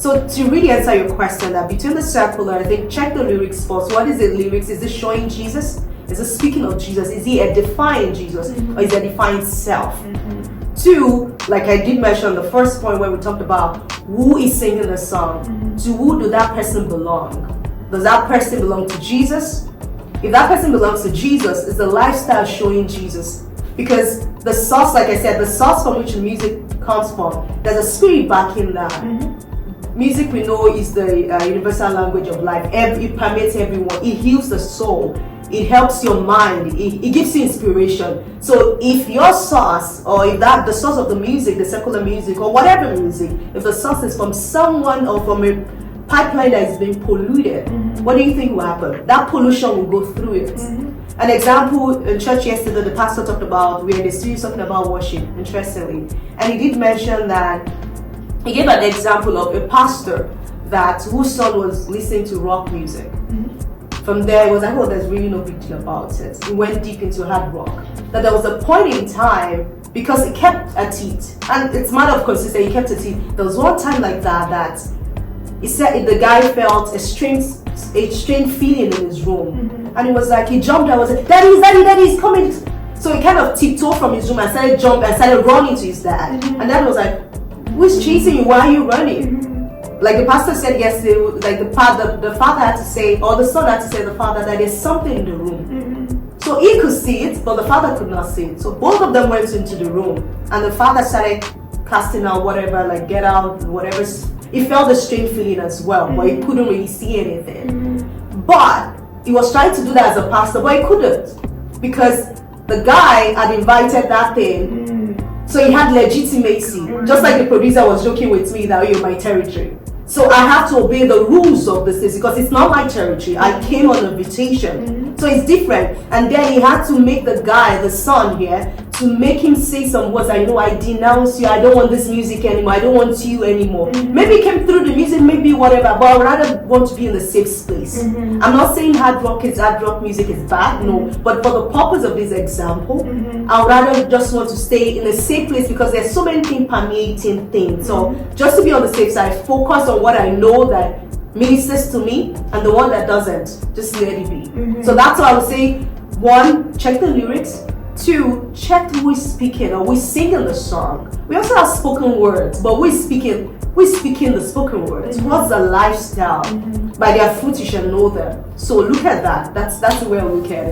So to really answer your question, that between the secular, I think check the lyrics first. What is the lyrics? Is it showing Jesus? Is it speaking of Jesus? Is he edifying Jesus? Or is it edifying self? Two, like I did mention the first point where we talked about who is singing the song. To who does that person belong? Does that person belong to Jesus? If that person belongs to Jesus, is the lifestyle showing Jesus? Because the source, like I said, the source from which the music comes from, there's a spirit backing that. Music, we know, is the universal language of life. It permeates everyone. It heals the soul. It helps your mind. It gives you inspiration. So if your source, or if that the source of the music, the secular music, or whatever music, if the source is from someone or from a pipeline that is being polluted, what do you think will happen? That pollution will go through it. An example in church yesterday, the pastor talked about, we had a series talking about worship, interestingly, and he did mention that he gave an example of a pastor whose son was listening to rock music. From there, it was like, oh, there's really no big deal about it. He went deep into hard rock. That there was a point in time, because he kept at it, and it's matter of consistency, he kept at it. There was one time like that he said the guy felt a strange feeling in his room. And he was like, he jumped and was like, Daddy, he's coming. So he kind of tiptoed from his room and started jumping and started running to his dad. And dad was like, who's chasing you? Why are you running? Like the pastor said yesterday, like the father had to say, or the son had to say to the father, that there's something in the room. So he could see it, but the father could not see it. So both of them went into the room, and the father started casting out whatever, like get out, whatever. He felt the strange feeling as well, but he couldn't really see anything. But he was trying to do that as a pastor, but he couldn't, because the guy had invited that thing. So he had legitimacy, just like the producer was joking with me that you're my territory. So I have to obey the rules of this place because it's not my territory. I came on invitation. So it's different. And then he had to make the guy, the son here, to make him say some words like, I denounce you, I don't want this music anymore, I don't want you anymore. Maybe it came through the music, maybe whatever, but I would rather want to be in a safe space. I'm not saying hard rock music is bad, no, but for the purpose of this example, I would rather just want to stay in a safe place because there's so many things permeating things. So just to be on the safe side, focus on what I know that ministers to me, and the one that doesn't, just let it be. So that's why I would say, one, check the lyrics. Two, check who is speaking or who is singing the song. We also have spoken words, but who is speaking the spoken words? What's the lifestyle? By their fruit you shall know them. So look at that. That's the way I look at it.